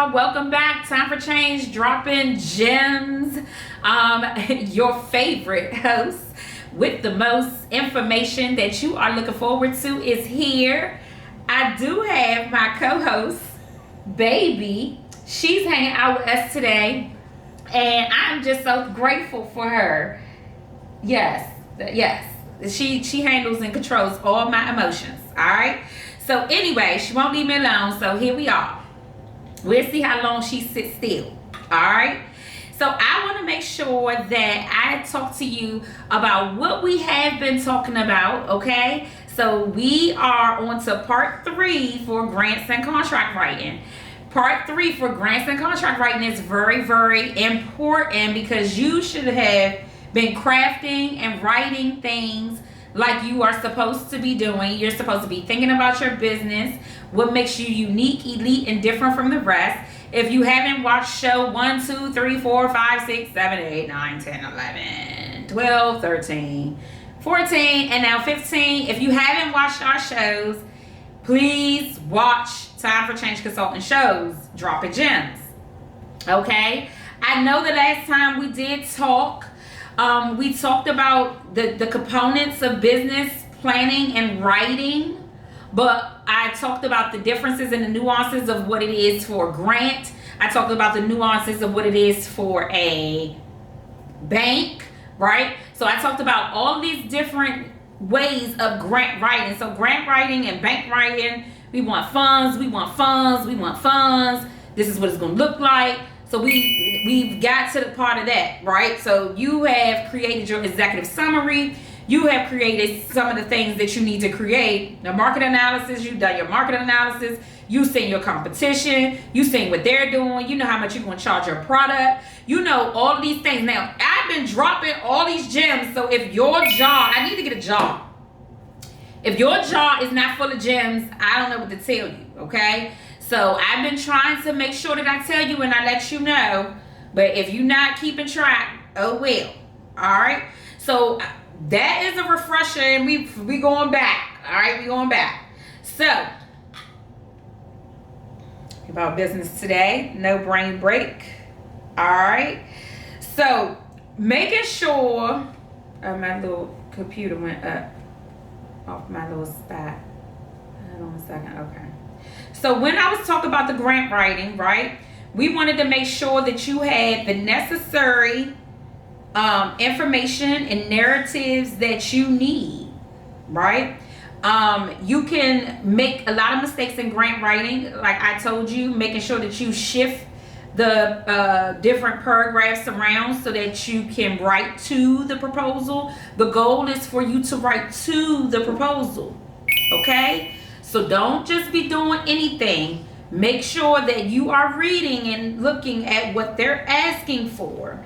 y'all. Welcome back. Time for change. Dropping gems. Your favorite host with the most information that you are looking forward to is here. I do have my co-host, Baby. She's hanging out with us today, and I'm just so grateful for her. Yes. She handles and controls all my emotions. All right. So anyway, she won't leave me alone. So here we are. We'll see how long she sits still. All right. So I want to make sure that I talk to you about what we have been talking about. Okay. So we are on to part 3 for grants and contract writing. Part 3 for grants and contract writing is very, very important because you should have been crafting and writing things like you are supposed to be doing. You're supposed to be thinking about your business, what makes you unique, elite, and different from the rest. If you haven't watched show 1, 2, 3, 4, 5, 6, 7, 8, 9, 10, 11, 12, 13, 14, and now 15. If you haven't watched our shows, please watch Time for Change Consulting shows, Droppin Gems. Okay? I know the last time we did talk, we talked about the components of business planning and writing, but I talked about the differences and the nuances of what it is for a grant. I talked about the nuances of what it is for a bank, right? So I talked about all these different ways of grant writing. So grant writing and bank writing, we want funds. This is what it's going to look like. So we've got to the part of that, right? So you have created your executive summary. You have created some of the things that you need to create. The market analysis, you've done your market analysis. You seen your competition. You seen what they're doing. You know how much you're going to charge your product. You know all of these things. Now, I've been dropping all these gems. So if your jaw, I need to get a jaw. If your jaw is not full of gems, I don't know what to tell you, okay? So I've been trying to make sure that I tell you and I let you know. But if you're not keeping track, oh well. All right. So that is a refresher, and we going back. All right, we going back. So about business today, no brain break. All right. So making sure my little computer went up off my little spot. Hold on a second. Okay. So when I was talking about the grant writing, right, we wanted to make sure that you had the necessary information and narratives that you need, right? You can make a lot of mistakes in grant writing, like I told you, making sure that you shift the different paragraphs around so that you can write to the proposal. The goal is for you to write to the proposal, okay? So don't just be doing anything. Make sure that you are reading and looking at what they're asking for.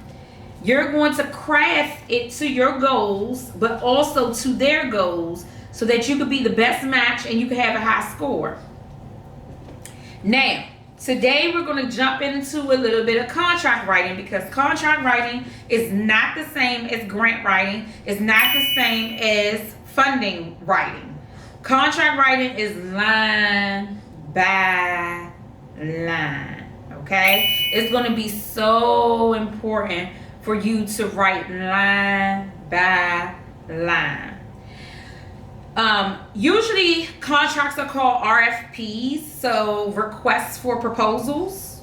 You're going to craft it to your goals, but also to their goals so that you could be the best match and you can have a high score. Now, today we're going to jump into a little bit of contract writing because contract writing is not the same as grant writing. It's not the same as funding writing. Contract writing is line by line, okay? It's going to be so important for you to write line by line. Usually contracts are called RFPs, so requests for proposals,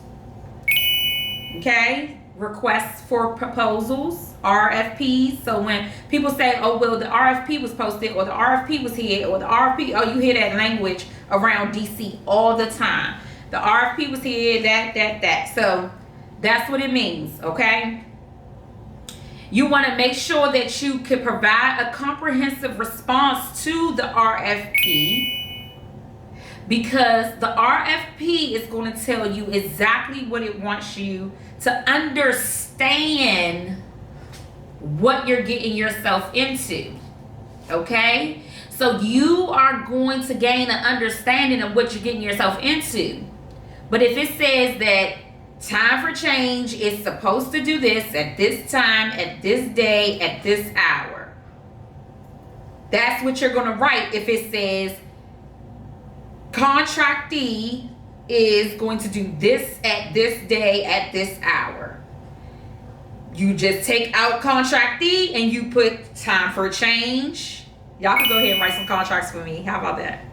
okay? Requests for proposals, RFPs. So when people say, oh, well, the RFP was posted or the RFP was here or the RFP, oh, you hear that language around DC all the time. The RFP was here, that. So that's what it means, okay? You want to make sure that you can provide a comprehensive response to the RFP because the RFP is going to tell you exactly what it wants you to understand what you're getting yourself into, okay? So you are going to gain an understanding of what you're getting yourself into. But if it says that Time for Change is supposed to do this at this time, at this day, at this hour, that's what you're going to write. If it says contractee is going to do this at this day at this hour. You just take out contractee and you put time for change. Y'all can go ahead and write some contracts for me. How about that?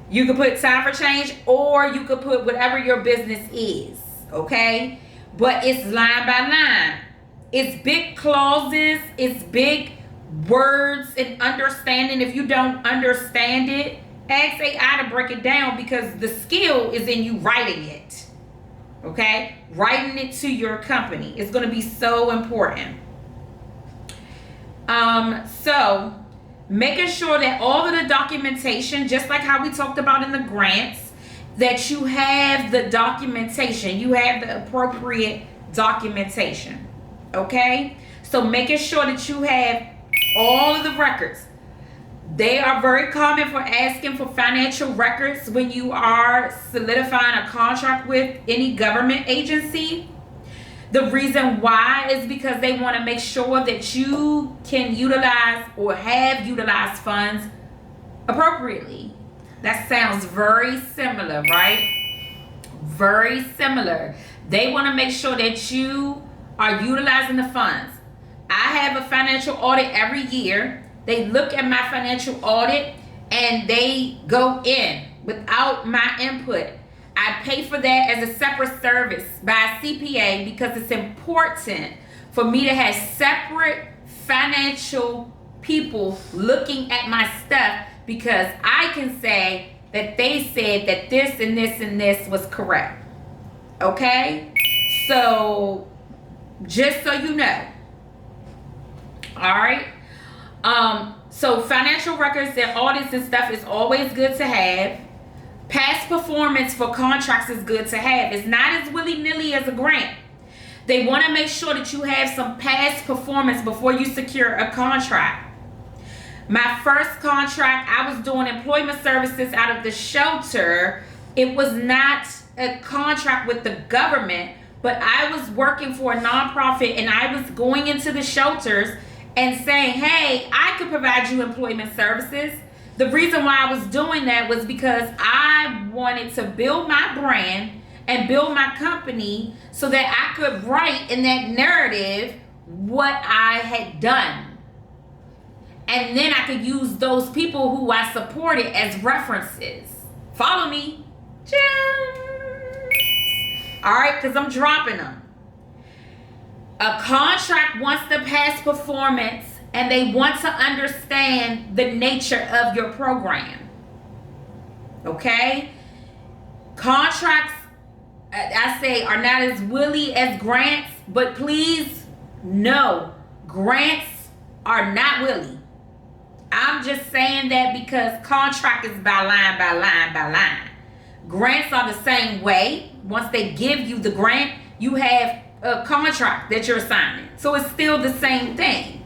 You could put time for change, or you could put whatever your business is, okay? But it's line by line. It's big clauses. It's big words and understanding. If you don't understand it, ask AI to break it down, because the skill is in you writing it, okay? Writing it to your company is going to be so important. So making sure that all of the documentation, just like how we talked about in the grants, that you have the documentation, you have the appropriate documentation, okay? So making sure that you have all of the records. They are very common for asking for financial records when you are solidifying a contract with any government agency. The reason why is because they want to make sure that you can utilize or have utilized funds appropriately. That sounds very similar, right? Very similar. They want to make sure that you are utilizing the funds. I have a financial audit every year. They look at my financial audit and they go in without my input. I pay for that as a separate service by a CPA, because it's important for me to have separate financial people looking at my stuff, because I can say that they said that this and this and this was correct. Okay? So, just so you know. Alright? So financial records and audits and stuff is always good to have. Past performance for contracts is good to have. It's not as willy-nilly as a grant. They want to make sure that you have some past performance before you secure a contract. My first contract, I was doing employment services out of the shelter. It was not a contract with the government, but I was working for a nonprofit, and I was going into the shelters and saying, hey, I could provide you employment services. The reason why I was doing that was because I wanted to build my brand and build my company so that I could write in that narrative what I had done. And then I could use those people who I supported as references. Follow me? Gems. All right, because I'm dropping them. A contract wants the past performance, and they want to understand the nature of your program. Okay? Contracts, I say, are not as willy as grants, but please know, grants are not willy. I'm just saying that because contract is by line, by line, by line. Grants are the same way. Once they give you the grant, you have a contract that you're signing. So it's still the same thing.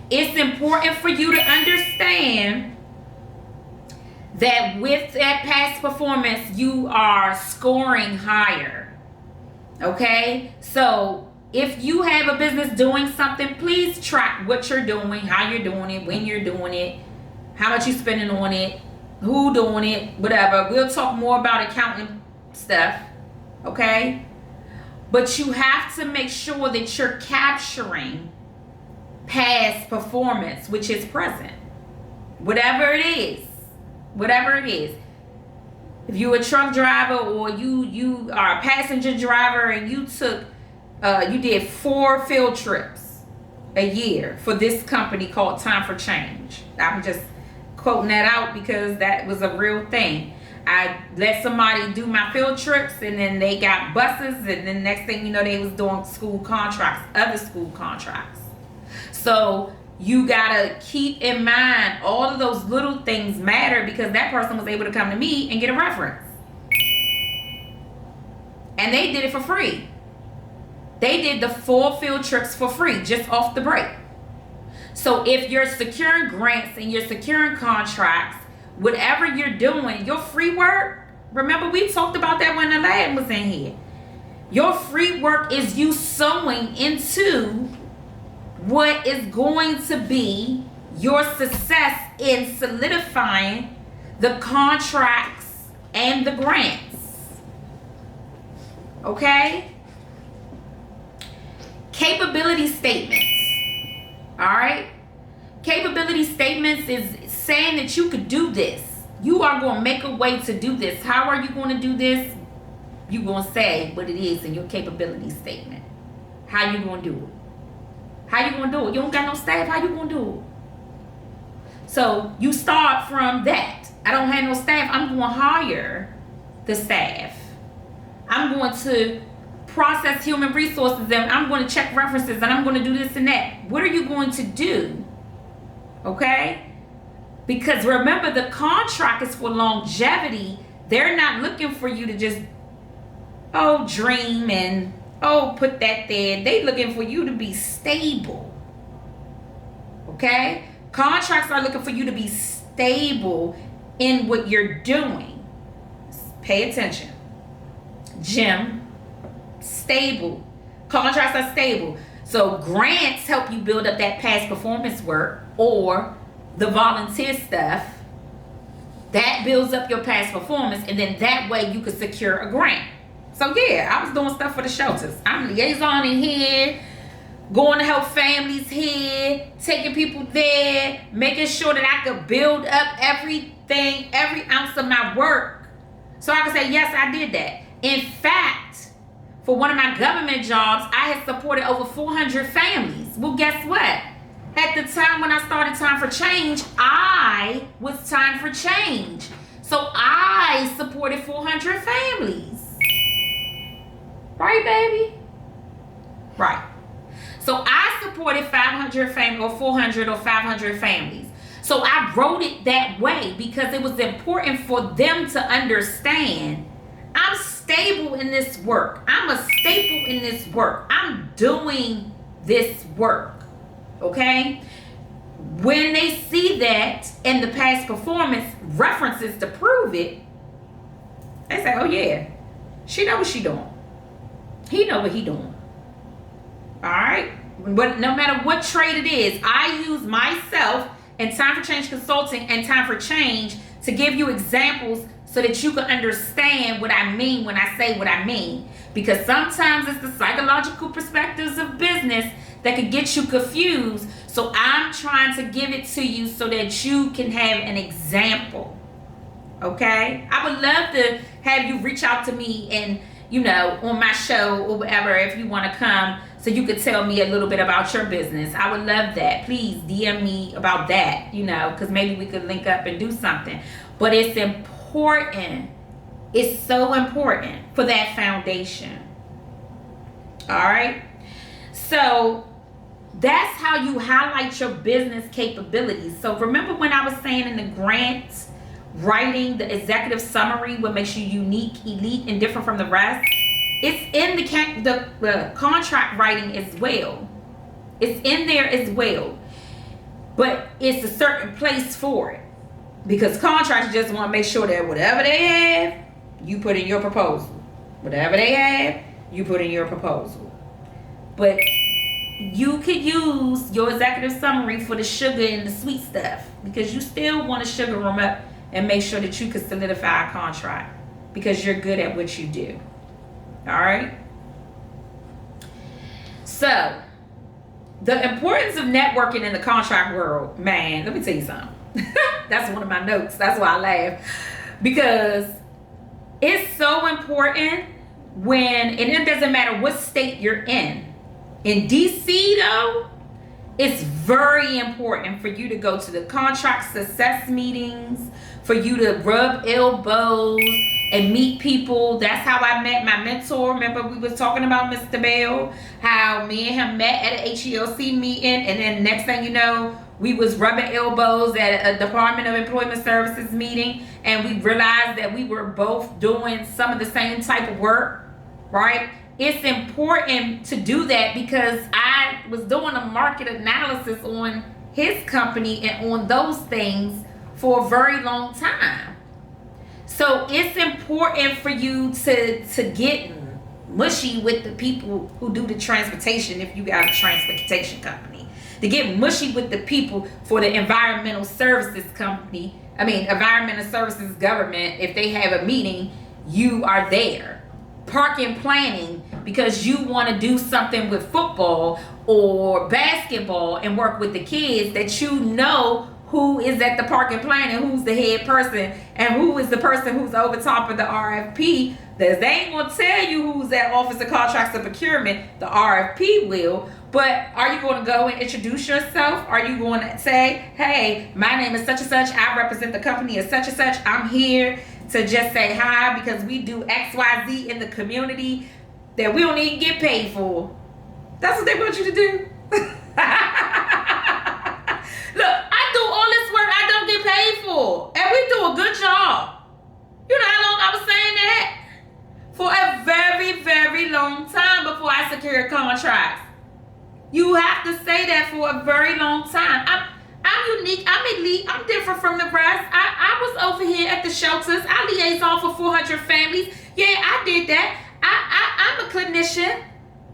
It's important for you to understand that with that past performance, you are scoring higher. Okay? So if you have a business doing something, please track what you're doing, how you're doing it, when you're doing it, how much you're spending on it, who doing it, whatever. We'll talk more about accounting stuff. Okay? But you have to make sure that you're capturing past performance, which is present. Whatever it is. Whatever it is. If you're a truck driver, or you are a passenger driver, and you did 4 field trips a year for this company called Time for Change. I'm just quoting that out because that was a real thing. I let somebody do my field trips, and then they got buses, and then next thing you know, they was doing school contracts, other school contracts. So you gotta keep in mind all of those little things matter, because that person was able to come to me and get a reference. And they did it for free. They did the 4 field trips for free, just off the break. So if you're securing grants and you're securing contracts, whatever you're doing, your free work, remember we talked about that when the lad was in here. Your free work is you sowing into what is going to be your success in solidifying the contracts and the grants. Okay? Capability statements. All right? Capability statements is saying that you could do this. You are going to make a way to do this. How are you going to do this? You're going to say what it is in your capability statement. How you going to do it? How you going to do it? You don't got no staff. How you going to do it? So you start from that. I don't have no staff. I'm going to hire the staff. I'm going to process human resources, and I'm going to check references, and I'm going to do this and that. What are you going to do? Okay? Because remember, the contract is for longevity. They're not looking for you to just, dream and, put that there. They're looking for you to be stable. Okay? Contracts are looking for you to be stable in what you're doing. Pay attention. Jim, stable. Contracts are stable. So grants help you build up that past performance work, or the volunteer stuff that builds up your past performance, and then that way you could secure a grant. So yeah, I was doing stuff for the shelters. I'm liaison in here, going to help families here, taking people there, making sure that I could build up everything, every ounce of my work, so I could say, yes, I did that. In fact, for one of my government jobs, I had supported over 400 families. Well, guess what? At the time when I started Time for Change, I was Time for Change. So I supported 400 families. Right, baby? Right. So I supported 500 families, or 400 or 500 families. So I wrote it that way because it was important for them to understand I'm stable in this work. I'm a staple in this work. I'm doing this work. Okay? When they see that in the past performance references to prove it, they say, oh yeah, she know what she doing. He know what he doing. All right? But no matter what trade it is, I use myself and Time for Change Consulting and Time for Change to give you examples so that you can understand what I mean when I say what I mean. Because sometimes it's the psychological perspectives of business that could get you confused. So I'm trying to give it to you so that you can have an example. Okay? I would love to have you reach out to me and, on my show or whatever, if you want to come, so you could tell me a little bit about your business. I would love that. Please DM me about that, because maybe we could link up and do something. But it's important. It's so important for that foundation. All right? So that's how you highlight your business capabilities. So remember when I was saying in the grant writing, the executive summary, what makes you unique, elite, and different from the rest? It's in the contract writing as well. It's in there as well. But it's a certain place for it. Because contractors just want to make sure that whatever they have, you put in your proposal. Whatever they have, you put in your proposal. But you could use your executive summary for the sugar and the sweet stuff, because you still want to sugar them up and make sure that you can solidify a contract, because you're good at what you do. All right? So, the importance of networking in the contract world, man, let me tell you something. That's one of my notes. That's why I laugh. Because it's so important and it doesn't matter what state you're in. In DC, though, it's very important for you to go to the contract success meetings, for you to rub elbows and meet people. That's how I met my mentor. Remember, we was talking about Mr. Bell, how me and him met at an HELC meeting, and then next thing you know, we was rubbing elbows at a Department of Employment Services meeting, and we realized that we were both doing some of the same type of work, right? It's important to do that because I was doing a market analysis on his company and on those things for a very long time. So it's important for you to get mushy with the people who do the transportation if you got a transportation company. To get mushy with the people for the environmental services environmental services government. If they have a meeting, you are there. parking planning because you want to do something with football or basketball and work with the kids, that you know who is at the parking planning, who's the head person, and who is the person who's over top of the RFP. That they ain't gonna tell you who's at Office of Contracts and Procurement. The RFP will. But are you going to go and introduce yourself? Are you going to say, hey, my name is such and such. I represent the company as such and such. I'm here to just say hi because we do XYZ in the community that we don't even get paid for. That's what they want you to do. Look, I do all this work I don't get paid for. And we do a good job. You know how long I was saying that? For a very, very long time before I secured contracts. You have to say that for a very long time. I'm unique. I'm elite. I'm different from the rest. I was over here at the shelters. I liaison for 400 families. Yeah, I did that. I'm a clinician.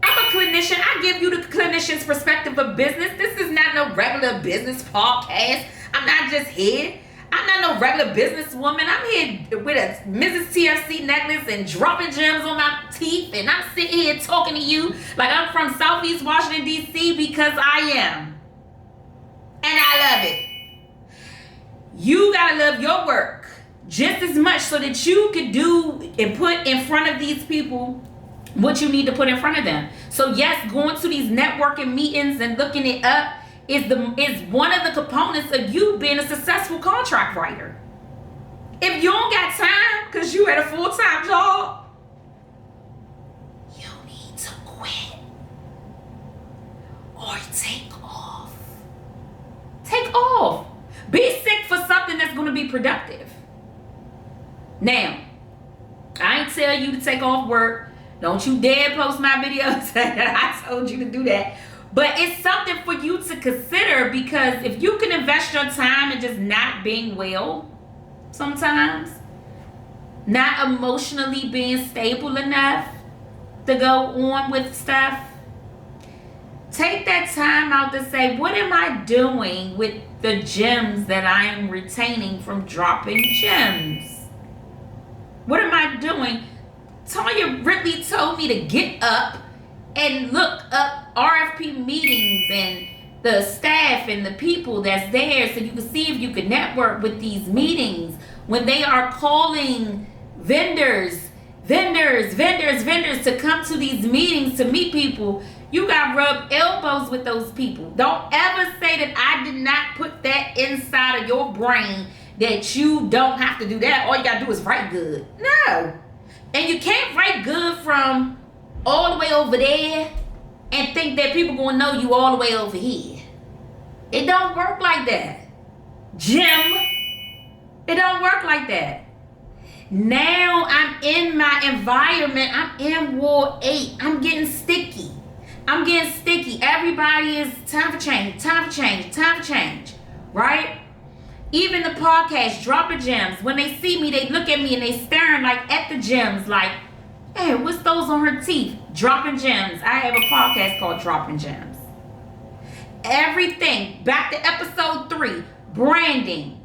I give you the clinician's perspective of business. This is not no regular business podcast. I'm not just here. I'm not no regular businesswoman. I'm here with a Mrs. TFC necklace and dropping gems on my teeth. And I'm sitting here talking to you like I'm from Southeast Washington, D.C. because I am. And I love it. You got to love your work just as much so that you can do and put in front of these people what you need to put in front of them. So yes, going to these networking meetings and looking it up is one of the components of you being a successful contract writer. If you don't got time because you had a full-time job, you need to quit or take off. Take off. Be sick for something that's going to be productive. Now, I ain't tell you to take off work. Don't you dare post my videos that I told you to do that. But it's something for you to consider, because if you can invest your time in just not being well sometimes, not emotionally being stable enough to go on with stuff, take that time out to say, what am I doing with the gems that I am retaining from dropping gems? What am I doing? Tanya Ridley told me to get up and look up RFP meetings and the staff and the people that's there so you can see if you can network with these meetings when they are calling vendors to come to these meetings to meet people. You got to rub elbows with those people. Don't ever say that I did not put that inside of your brain that you don't have to do that. All you got to do is write good. No. And you can't write good from all the way over there and think that people gonna know you all the way over here. It don't work like that, Jim. It don't work like that. Now I'm in my environment. I'm in Ward 8. I'm getting sticky. Everybody is time for change, right? Even the podcast, Droppin Gems, when they see me, they look at me and they staring like at the gems, like, hey, what's those on her teeth? Droppin Gems. I have a podcast called Droppin Gems. Everything. Back to episode 3. Branding.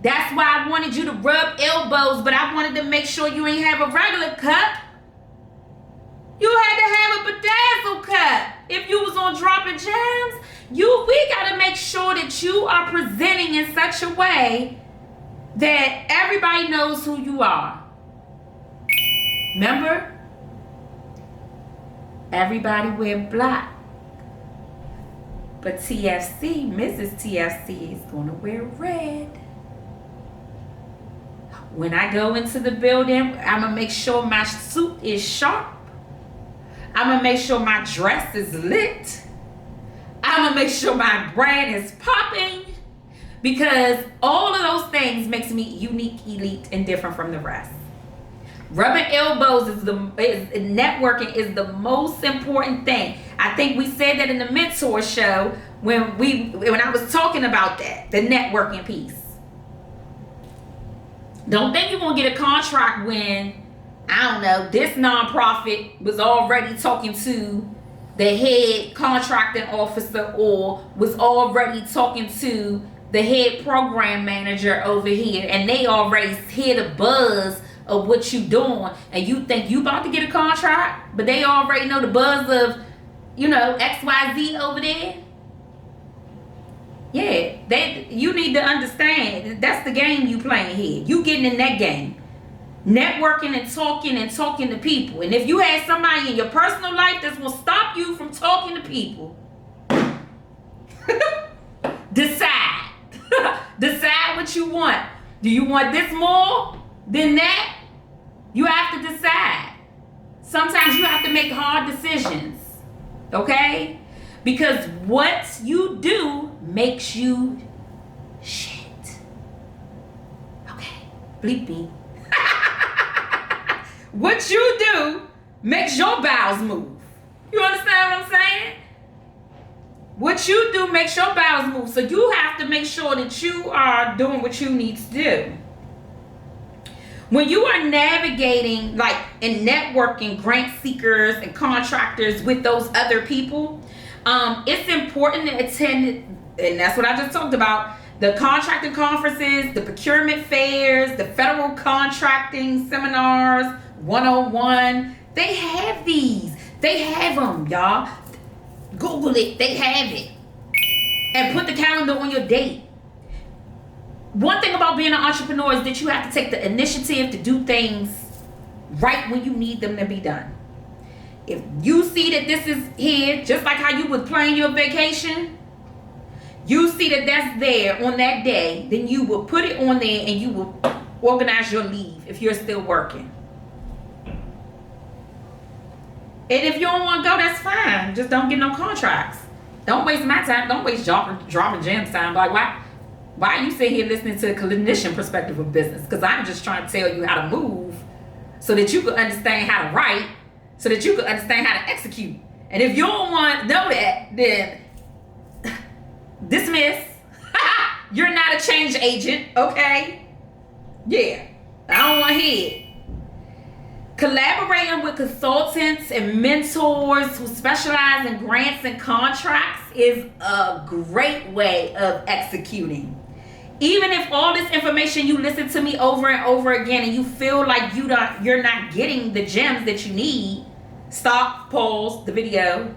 That's why I wanted you to rub elbows, but I wanted to make sure you ain't have a regular cup. You had to have a bedazzled cup. If you was on Droppin Gems, we got to make sure that you are presenting in such a way that everybody knows who you are. Remember? Everybody wear black. But TFC, Mrs. TFC is going to wear red. When I go into the building, I'm going to make sure my suit is sharp. I'm going to make sure my dress is lit. I'm going to make sure my brand is popping. Because all of those things makes me unique, elite, and different from the rest. Rubbing elbows networking is the most important thing. I think we said that in the mentor show when I was talking about that, the networking piece. Don't think you're going to get a contract when, I don't know, this nonprofit was already talking to the head contracting officer or was already talking to the head program manager over here, and they already hear the buzz of what you doing, and you think you about to get a contract, but they already know the buzz of, XYZ over there. Yeah, you need to understand that's the game you playing here. You getting in that game. Networking and talking to people. And if you had somebody in your personal life that's gonna stop you from talking to people, decide. Decide what you want. Do you want this more than that? You have to decide. Sometimes you have to make hard decisions. Okay? Because what you do makes you shit. Okay, bleep me. What you do makes your bowels move. You understand what I'm saying? What you do makes your bowels move. So you have to make sure that you are doing what you need to do. When you are navigating, like in networking, grant seekers and contractors with those other people, it's important to attend, and that's what I just talked about, the contracting conferences, the procurement fairs, the federal contracting seminars, 101. They have these. They have them, y'all. Google it. They have it. And put the calendar on your date. One thing about being an entrepreneur is that you have to take the initiative to do things right when you need them to be done. If you see that this is here, just like how you would plan your vacation, you see that that's there on that day, then you will put it on there and you will organize your leave if you're still working. And if you don't want to go, that's fine. Just don't get no contracts. Don't waste my time. Don't waste Droppin Gems time. Like, why are you sitting here listening to a clinician perspective of business? Because I'm just trying to tell you how to move so that you can understand how to write, so that you can understand how to execute. And if you don't want to know that, then dismiss. You're not a change agent, okay? Yeah, I don't want to hear it. Collaborating with consultants and mentors who specialize in grants and contracts is a great way of executing. Even if all this information you listen to me over and over again and you feel like you're not getting the gems that you need, stop, pause the video,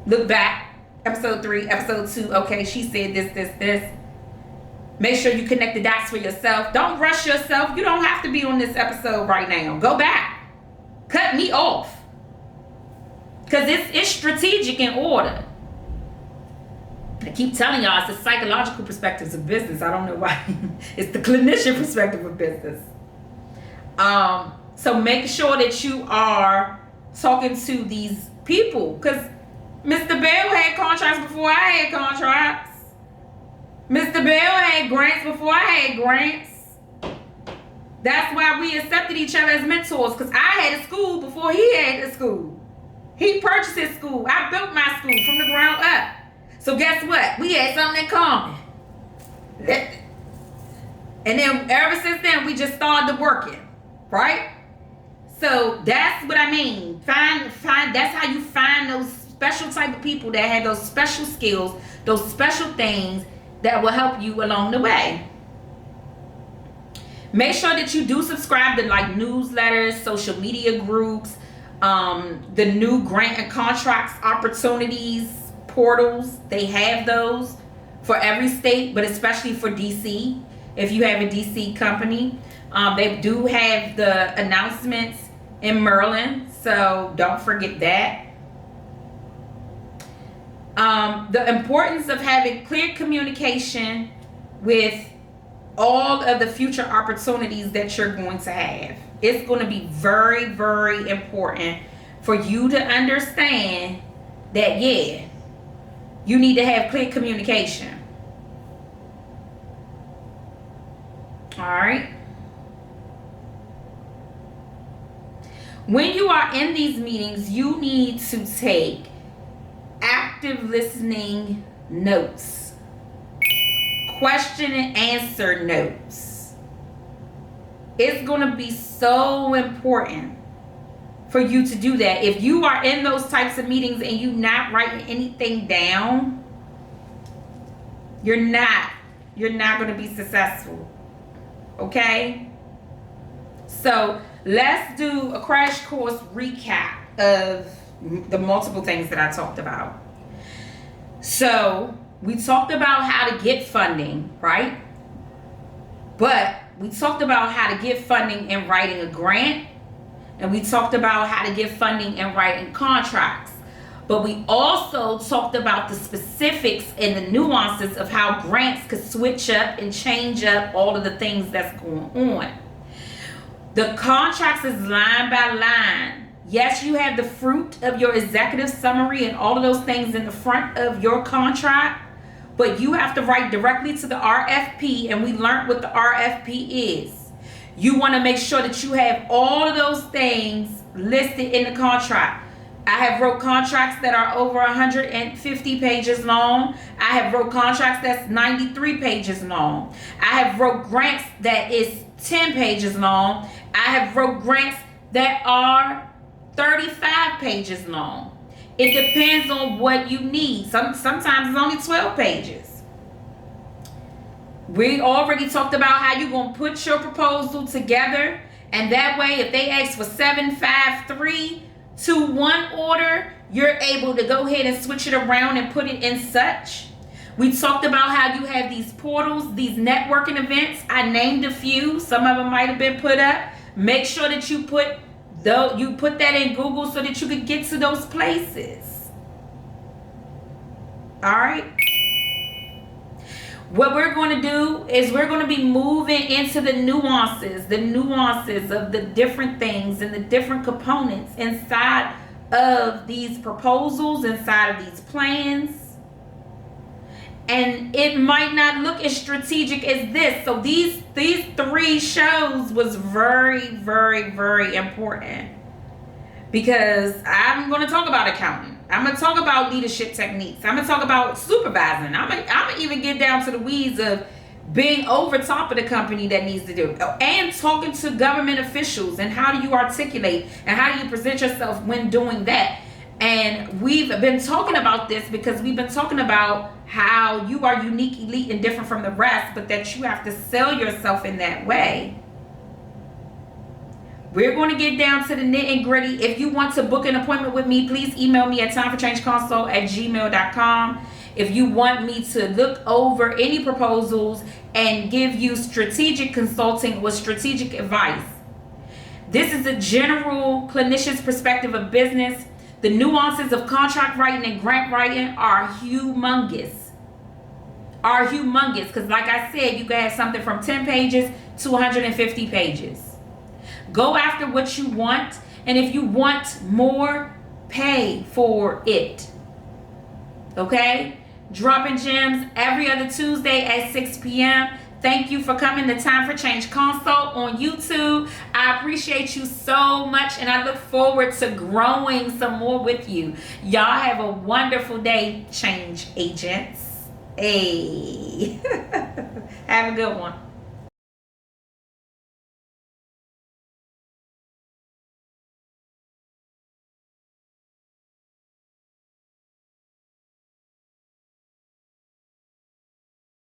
look back, episode 3, episode 2, okay, she said this. Make sure you connect the dots for yourself. Don't rush yourself. You don't have to be on this episode right now. Go back. Cut me off. Because it's strategic in order. I keep telling y'all it's the psychological perspectives of business. I don't know why. It's the clinician perspective of business. So make sure that you are talking to these people. Because Mr. Bell had contracts before I had contracts. Mr. Bell had grants before I had grants. That's why we accepted each other as mentors, because I had a school before he had a school. He purchased his school. I built my school from the ground up. So guess what? We had something in common. And then ever since then, we just started working, right? So that's what I mean. Find. That's how you find those special type of people that have those special skills, those special things that will help you along the way. Make sure that you do subscribe to like newsletters, social media groups, the new grant and contracts opportunities portals. They have those for every state, but especially for DC. If you have a DC company, they do have the announcements in Maryland, so don't forget that. The importance of having clear communication with all of the future opportunities that you're going to have. It's going to be very, very important for you to understand that, yeah, you need to have clear communication. All right. When you are in these meetings, you need to take active listening notes, question and answer notes. It's going to be so important for you to do that. If you are in those types of meetings and you're not writing anything down, you're not going to be successful. Okay? So let's do a crash course recap of the multiple things that I talked about. So we talked about how to get funding, right? But we talked about how to get funding in writing a grant, and we talked about how to get funding in writing contracts. But we also talked about the specifics and the nuances of how grants could switch up and change up all of the things that's going on. The contracts is line by line. Yes, you have the fruit of your executive summary and all of those things in the front of your contract, but you have to write directly to the RFP, and we learned what the RFP is. You want to make sure that you have all of those things listed in the contract. I have wrote contracts that are over 150 pages long. I have wrote contracts that's 93 pages long. I have wrote grants that is 10 pages long. I have wrote grants that are 35 pages long. It depends on what you need. Sometimes it's only 12 pages. We already talked about how you're going to put your proposal together. And that way, if they ask for 753 to 1 order, you're able to go ahead and switch it around and put it in such. We talked about how you have these portals, these networking events. I named a few. Some of them might have been put up. Make sure that you put that in Google so that you could get to those places. All right. What we're going to do is we're going to be moving into the nuances of the different things and the different components inside of these proposals, inside of these plans. And it might not look as strategic as this. So these 3 shows was very, very, very important, because I'm going to talk about accounting. I'm going to talk about leadership techniques. I'm going to talk about supervising. I'm going to even get down to the weeds of being over top of the company that needs to do, and talking to government officials, and how do you articulate and how do you present yourself when doing that. And we've been talking about this because we've been talking about how you are unique, elite, and different from the rest, but that you have to sell yourself in that way. We're going to get down to the nitty and gritty. If you want to book an appointment with me, please email me at timeforchangeconsult@gmail.com. If you want me to look over any proposals and give you strategic consulting with strategic advice. This is a general clinician's perspective of business. The nuances of contract writing and grant writing are humongous. Because like I said, you can have something from 10 pages to 150 pages. Go after what you want, and if you want more, pay for it. Okay? Dropping gems every other Tuesday at 6 p.m. Thank you for coming to Time for Change Consult on YouTube. I appreciate you so much, and I look forward to growing some more with you. Y'all have a wonderful day, change agents. Hey. Have a good one.